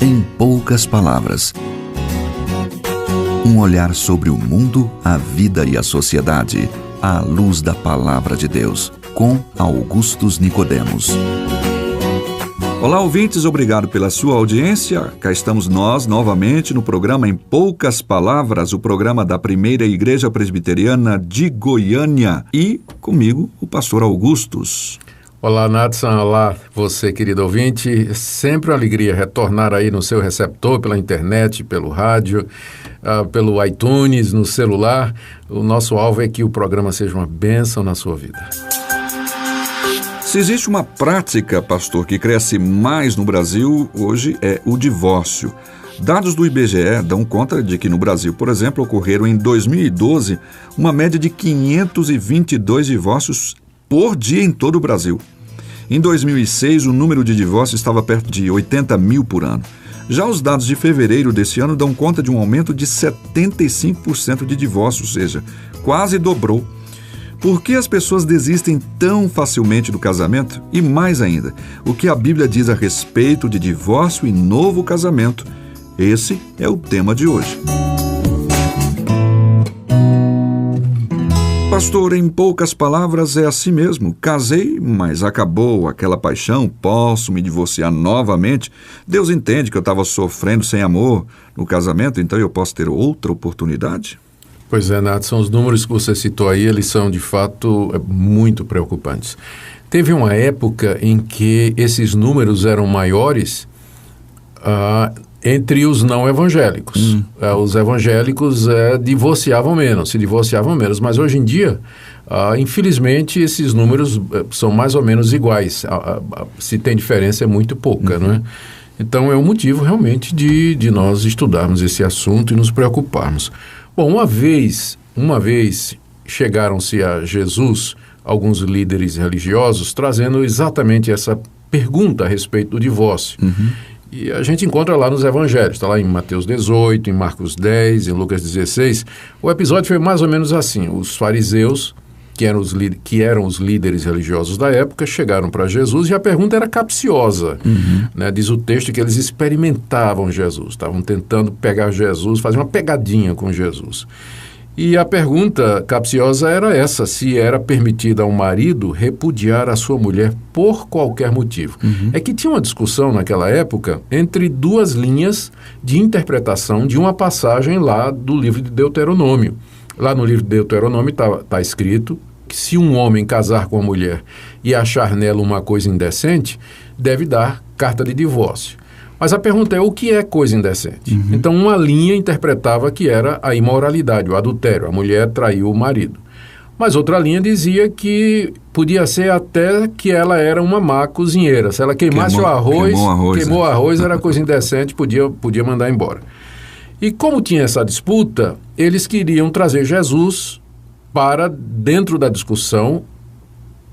Em poucas palavras. Um olhar sobre o mundo, a vida e a sociedade, à luz da Palavra de Deus, com Augustus Nicodemos. Olá, ouvintes, obrigado pela sua audiência. Cá estamos nós, novamente, no programa Em Poucas Palavras, o programa da Primeira Igreja Presbiteriana de Goiânia. E, comigo, o pastor Augustus. Olá, Nathan. Olá, você, querido ouvinte. Sempre uma alegria retornar aí no seu receptor, pela internet, pelo rádio, pelo iTunes, no celular. O nosso alvo é que o programa seja uma bênção na sua vida. Se existe uma prática, pastor, que cresce mais no Brasil, hoje é o divórcio. Dados do IBGE dão conta de que no Brasil, por exemplo, ocorreram em 2012 uma média de 522 divórcios por dia em todo o Brasil. Em 2006, o número de divórcios estava perto de 80 mil por ano. Já os dados de fevereiro desse ano dão conta de um aumento de 75% de divórcios, ou seja, quase dobrou. Por que as pessoas desistem tão facilmente do casamento? E mais ainda, o que a Bíblia diz a respeito de divórcio e novo casamento? Esse é o tema de hoje. Pastor, em poucas palavras, é assim mesmo. Casei, mas acabou aquela paixão, posso me divorciar novamente. Deus entende que eu estava sofrendo sem amor no casamento, então eu posso ter outra oportunidade? Pois é, Nathan, os números que você citou aí, eles são, de fato, muito preocupantes. Teve uma época em que esses números eram maiores entre os não evangélicos. Os evangélicos se divorciavam menos, mas hoje em dia, infelizmente, esses números são mais ou menos iguais. Se tem diferença, é muito pouca, não é? Então, é um motivo realmente de nós estudarmos esse assunto e nos preocuparmos. Bom, uma vez chegaram-se a Jesus alguns líderes religiosos trazendo exatamente essa pergunta a respeito do divórcio. E a gente encontra lá nos evangelhos, está lá em Mateus 18, em Marcos 10, em Lucas 16. O episódio foi mais ou menos assim. Os fariseus, que eram os líderes religiosos da época, chegaram para Jesus e a pergunta era capciosa. Né? Diz o texto que eles experimentavam Jesus, estavam tentando pegar Jesus, fazer uma pegadinha com Jesus. E a pergunta capciosa era essa: se era permitido ao marido repudiar a sua mulher por qualquer motivo. É que tinha uma discussão naquela época entre duas linhas de interpretação de uma passagem lá do livro de Deuteronômio. Lá no livro de Deuteronômio está escrito que se um homem casar com uma mulher e achar nela uma coisa indecente, deve dar carta de divórcio. Mas a pergunta é: o que é coisa indecente? Então, uma linha interpretava que era a imoralidade, o adultério, a mulher traiu o marido. Mas outra linha dizia que podia ser até que ela era uma má cozinheira. Se ela queimasse o arroz, queimou o arroz, era coisa indecente, podia mandar embora. E como tinha essa disputa, eles queriam trazer Jesus para dentro da discussão,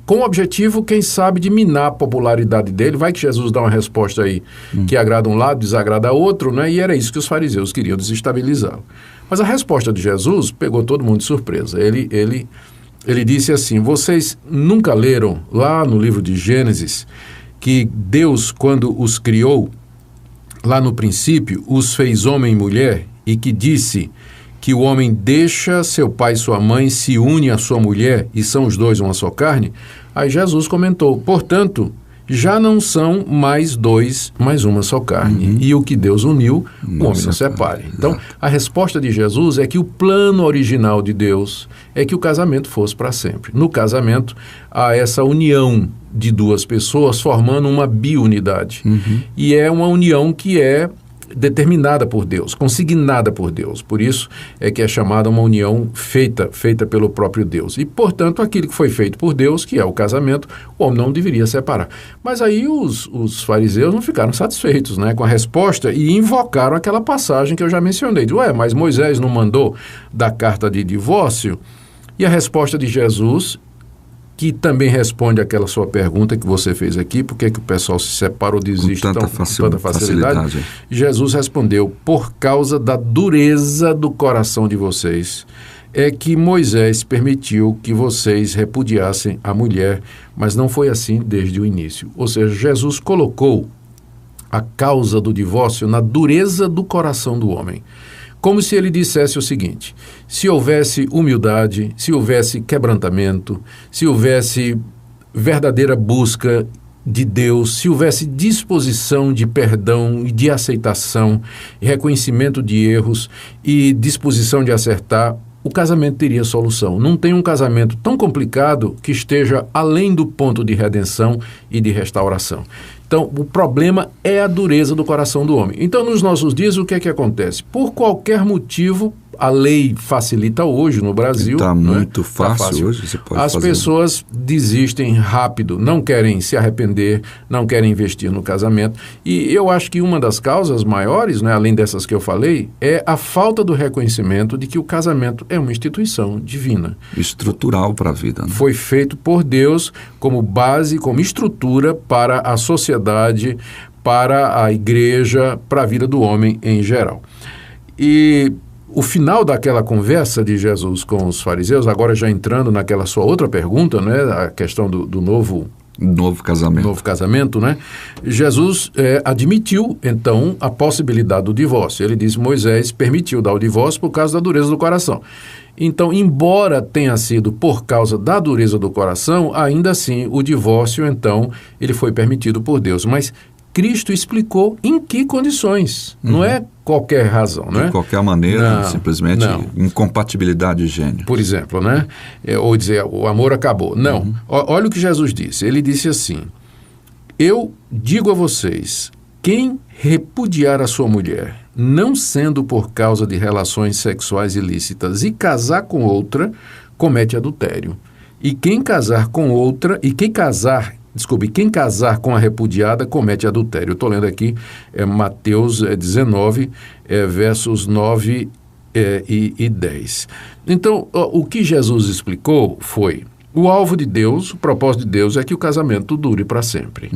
com o objetivo, quem sabe, de minar a popularidade dele. Vai que Jesus dá uma resposta aí que agrada um lado, desagrada outro, né? E era isso que os fariseus queriam, desestabilizá-lo. Mas a resposta de Jesus pegou todo mundo de surpresa. Ele disse assim: vocês nunca leram lá no livro de Gênesis que Deus, quando os criou, lá no princípio, os fez homem e mulher, e que disse que o homem deixa seu pai e sua mãe, se une à sua mulher e são os dois uma só carne? Aí Jesus comentou: portanto, já não são mais dois, mas uma só carne. E o que Deus uniu, o homem não separe. Então, a resposta de Jesus é que o plano original de Deus é que o casamento fosse para sempre. No casamento, há essa união de duas pessoas formando uma biunidade. E é uma união que é determinada por Deus, consignada por Deus. Por isso é que é chamada uma união feita pelo próprio Deus. E, portanto, aquilo que foi feito por Deus, que é o casamento, o homem não deveria separar. Mas aí os fariseus não ficaram satisfeitos, né, com a resposta e invocaram aquela passagem que eu já mencionei. Mas Moisés não mandou dar carta de divórcio? E a resposta de Jesus, que também responde àquela sua pergunta que você fez aqui: por que o pessoal se separa ou desiste com tanta facilidade? Jesus respondeu: por causa da dureza do coração de vocês, é que Moisés permitiu que vocês repudiassem a mulher, mas não foi assim desde o início. Ou seja, Jesus colocou a causa do divórcio na dureza do coração do homem. Como se ele dissesse o seguinte: se houvesse humildade, se houvesse quebrantamento, se houvesse verdadeira busca de Deus, se houvesse disposição de perdão e de aceitação, reconhecimento de erros e disposição de acertar, o casamento teria solução. Não tem um casamento tão complicado que esteja além do ponto de redenção e de restauração. Então, o problema é a dureza do coração do homem. Então, nos nossos dias, o que é que acontece? Por qualquer motivo, a lei facilita hoje no Brasil. Está muito fácil hoje, você pode fazer. As pessoas desistem rápido, não querem se arrepender, não querem investir no casamento. E eu acho que uma das causas maiores, né, além dessas que eu falei, é a falta do reconhecimento de que o casamento é uma instituição divina. Estrutural para a vida. Né? Foi feito por Deus como base, como estrutura para a sociedade, para a igreja, para a vida do homem em geral. E o final daquela conversa de Jesus com os fariseus, agora já entrando naquela sua outra pergunta, né, a questão do novo casamento, né? Jesus admitiu, então, a possibilidade do divórcio. Ele disse: Moisés permitiu dar o divórcio por causa da dureza do coração. Então, embora tenha sido por causa da dureza do coração, ainda assim, o divórcio, então, ele foi permitido por Deus. Mas Cristo explicou em que condições. Não é qualquer razão, né? De qualquer maneira, simplesmente incompatibilidade de gênero. Por exemplo, né? Ou dizer, o amor acabou. Não. Olha o que Jesus disse. Ele disse assim: eu digo a vocês, quem repudiar a sua mulher, não sendo por causa de relações sexuais ilícitas, e casar com outra, comete adultério. E quem casar com a repudiada comete adultério. Eu estou lendo aqui Mateus 19, versos 9 e 10. Então, o que Jesus explicou foi: o alvo de Deus, o propósito de Deus é que o casamento dure para sempre.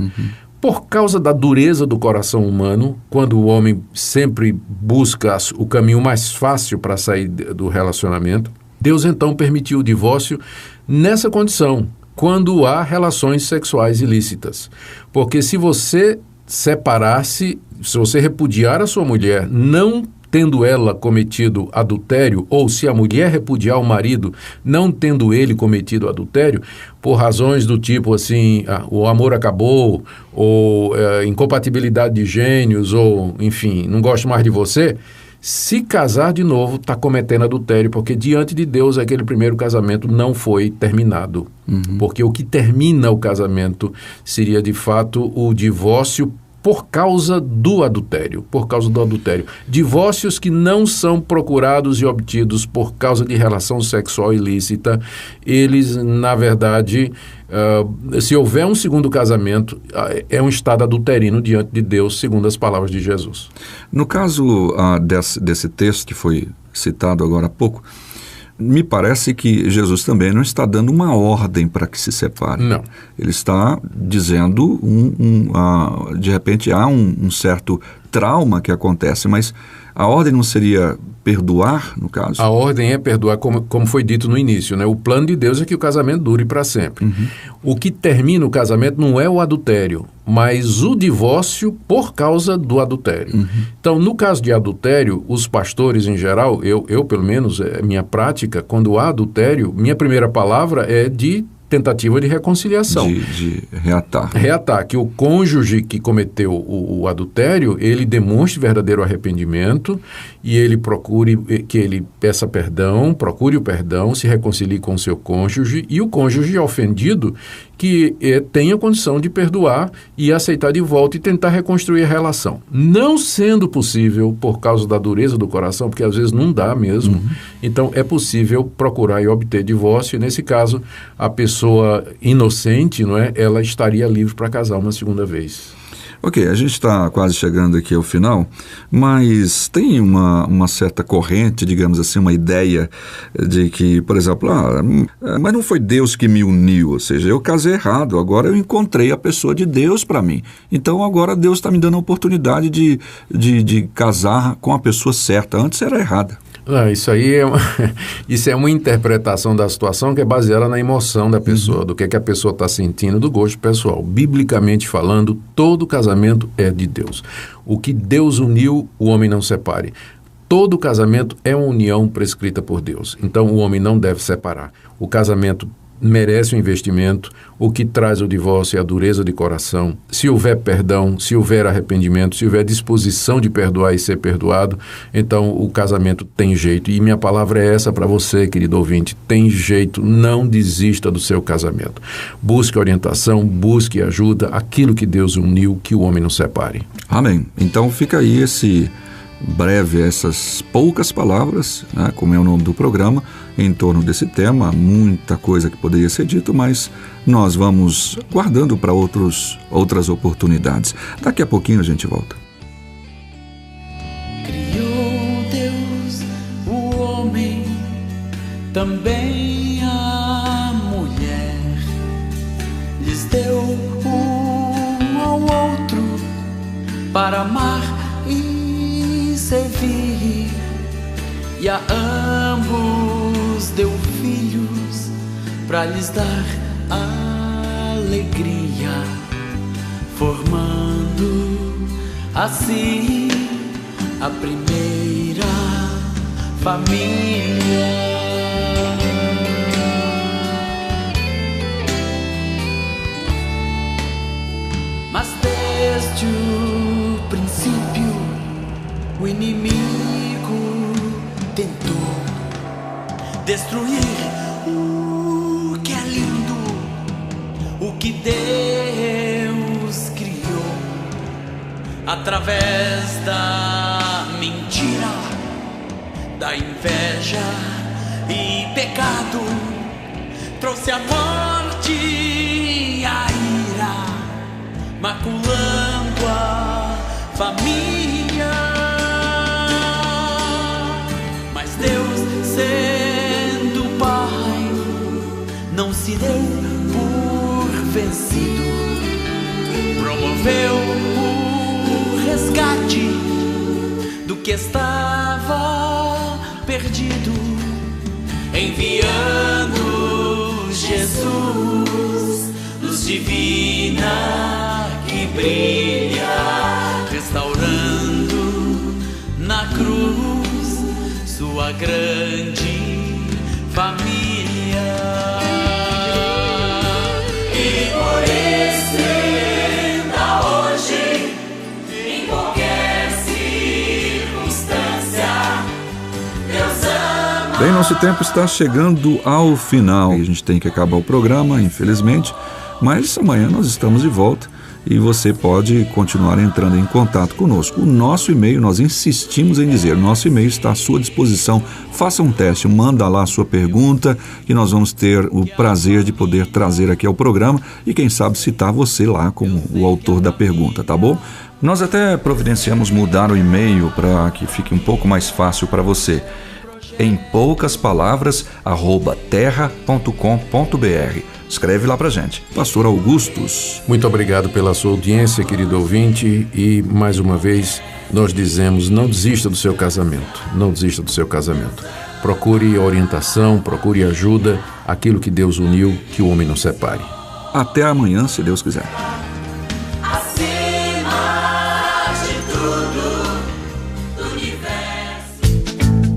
Por causa da dureza do coração humano, quando o homem sempre busca o caminho mais fácil para sair do relacionamento, Deus então permitiu o divórcio nessa condição, quando há relações sexuais ilícitas. Porque se você se você repudiar a sua mulher, não tendo ela cometido adultério, ou se a mulher repudiar o marido, não tendo ele cometido adultério, por razões do tipo assim, o amor acabou, ou incompatibilidade de gênios, ou enfim, não gosto mais de você, se casar de novo, está cometendo adultério, porque diante de Deus aquele primeiro casamento não foi terminado. Porque o que termina o casamento seria de fato o divórcio por causa do adultério. Divórcios que não são procurados e obtidos por causa de relação sexual ilícita, eles, na verdade, se houver um segundo casamento, é um estado adulterino diante de Deus, segundo as palavras de Jesus. No caso desse texto que foi citado agora há pouco, me parece que Jesus também não está dando uma ordem para que se separe. Não. Ele está dizendo, de repente, há um certo trauma que acontece, mas a ordem não seria perdoar, no caso? A ordem é perdoar, como foi dito no início, né? O plano de Deus é que o casamento dure para sempre. O que termina o casamento não é o adultério, mas o divórcio por causa do adultério. Então, no caso de adultério, os pastores em geral, eu pelo menos, minha prática, quando há adultério, minha primeira palavra é de tentativa de reconciliação. De reatar. Reatar, que o cônjuge que cometeu o adultério, ele demonstre verdadeiro arrependimento e ele que ele peça perdão, procure o perdão, se reconcilie com o seu cônjuge, e o cônjuge ofendido que tenha condição de perdoar e aceitar de volta e tentar reconstruir a relação. Não sendo possível, por causa da dureza do coração, porque às vezes não dá mesmo, então é possível procurar e obter divórcio, e nesse caso, a pessoa inocente, não é, ela estaria livre para casar uma segunda vez. Ok, a gente está quase chegando aqui ao final, mas tem uma certa corrente, digamos assim, uma ideia de que, por exemplo, mas não foi Deus que me uniu, ou seja, eu casei errado, agora eu encontrei a pessoa de Deus para mim. Então agora Deus está me dando a oportunidade de casar com a pessoa certa, antes era errada. Isso aí isso é uma interpretação da situação que é baseada na emoção da pessoa, do que a pessoa está sentindo, do gosto pessoal. Biblicamente falando, todo casamento é de Deus. O que Deus uniu, o homem não separe. Todo casamento é uma união prescrita por Deus. Então, o homem não deve separar. O casamento merece um investimento. O que traz o divórcio é a dureza de coração. Se houver perdão, se houver arrependimento, se houver disposição de perdoar e ser perdoado, então o casamento tem jeito. E minha palavra é essa para você, querido ouvinte: tem jeito, não desista do seu casamento. Busque orientação, busque ajuda, aquilo que Deus uniu, que o homem não separe. Amém. Então fica aí essas poucas palavras, né, como é o nome do programa, em torno desse tema. Muita coisa que poderia ser dito, mas nós vamos guardando para outras oportunidades. Daqui a pouquinho a gente volta. Criou Deus o homem, também a mulher, lhes deu um ao outro para amar e servir, e a ambos deu filhos para lhes dar alegria, formando assim a primeira família. Mas desde o princípio o inimigo tentou destruir o que é lindo, o que Deus criou, através da mentira, da inveja e pecado. Trouxe a morte e a ira, maculando a família. Mas Deus, sendo Pai, não se deu por vencido, promoveu o resgate do que estava perdido, enviando Jesus, luz divina que brilha, restaurando na cruz sua grande família. E por isso ainda hoje, em qualquer circunstância, Deus ama. Bem, nosso tempo está chegando ao final. A gente tem que acabar o programa, infelizmente, mas amanhã nós estamos de volta e você pode continuar entrando em contato conosco. O nosso e-mail, nós insistimos em dizer, nosso e-mail está à sua disposição. Faça um teste, manda lá a sua pergunta, que nós vamos ter o prazer de poder trazer aqui ao programa e quem sabe citar você lá como o autor da pergunta, tá bom? Nós até providenciamos mudar o e-mail para que fique um pouco mais fácil para você. Em poucas palavras, @terra.com.br. Escreve lá pra gente. Pastor Augustus. Muito obrigado pela sua audiência, querido ouvinte, e mais uma vez nós dizemos: não desista do seu casamento, não desista do seu casamento. Procure orientação, procure ajuda, aquilo que Deus uniu, que o homem não separe. Até amanhã, se Deus quiser.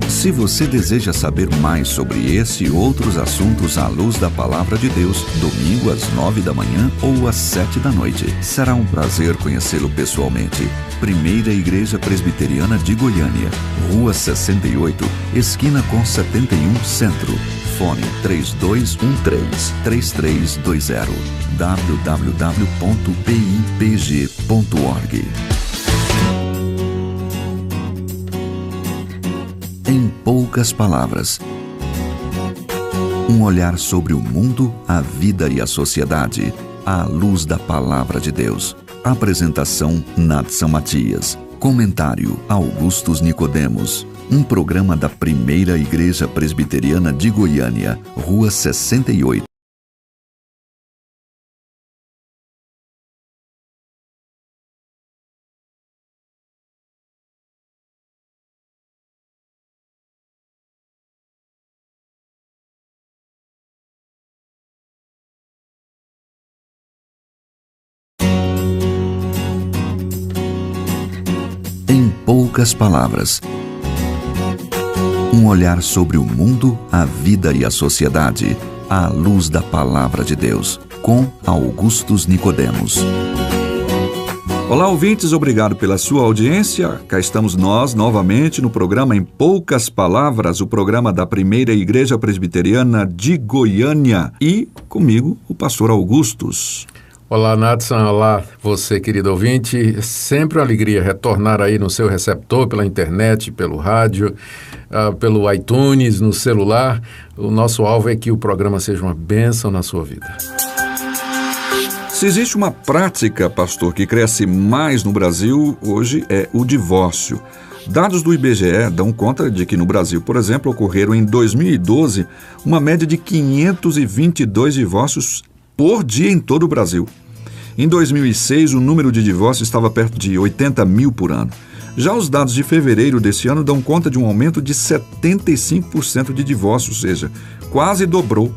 Se você deseja saber mais sobre esse e outros assuntos à luz da Palavra de Deus, domingo às 9 da manhã ou às 7 da noite. Será um prazer conhecê-lo pessoalmente. Primeira Igreja Presbiteriana de Goiânia, Rua 68, esquina com 71 Centro. Fone 3213-3320. www.pipg.org. Em poucas palavras, um olhar sobre o mundo, a vida e a sociedade, à luz da Palavra de Deus. Apresentação: Nadson Matias. Comentário: Augustus Nicodemos. Um programa da Primeira Igreja Presbiteriana de Goiânia, Rua 68. Em poucas palavras. Um olhar sobre o mundo, a vida e a sociedade, à luz da Palavra de Deus, com Augustus Nicodemos. Olá, ouvintes, obrigado pela sua audiência. Cá estamos nós, novamente, no programa Em Poucas Palavras, o programa da Primeira Igreja Presbiteriana de Goiânia. E, comigo, o pastor Augustus. Olá, Nathan. Olá, você, querido ouvinte. Sempre uma alegria retornar aí no seu receptor, pela internet, pelo rádio, pelo iTunes, no celular. O nosso alvo é que o programa seja uma bênção na sua vida. Se existe uma prática, pastor, que cresce mais no Brasil, hoje é o divórcio. Dados do IBGE dão conta de que no Brasil, por exemplo, ocorreram em 2012 uma média de 522 divórcios por dia em todo o Brasil. Em 2006, o número de divórcios estava perto de 80 mil por ano. Já os dados de fevereiro desse ano dão conta de um aumento de 75% de divórcios, ou seja, quase dobrou.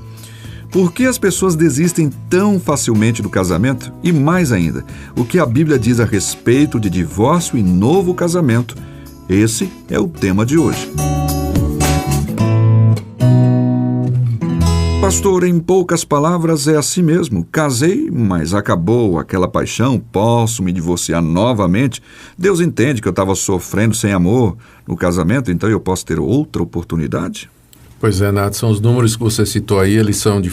Por que as pessoas desistem tão facilmente do casamento? E mais ainda, o que a Bíblia diz a respeito de divórcio e novo casamento? Esse é o tema de hoje. Pastor, em poucas palavras, é assim mesmo. Casei, mas acabou aquela paixão, posso me divorciar novamente. Deus entende que eu estava sofrendo sem amor no casamento, então eu posso ter outra oportunidade? Pois é, Nathan, os números que você citou aí, eles são de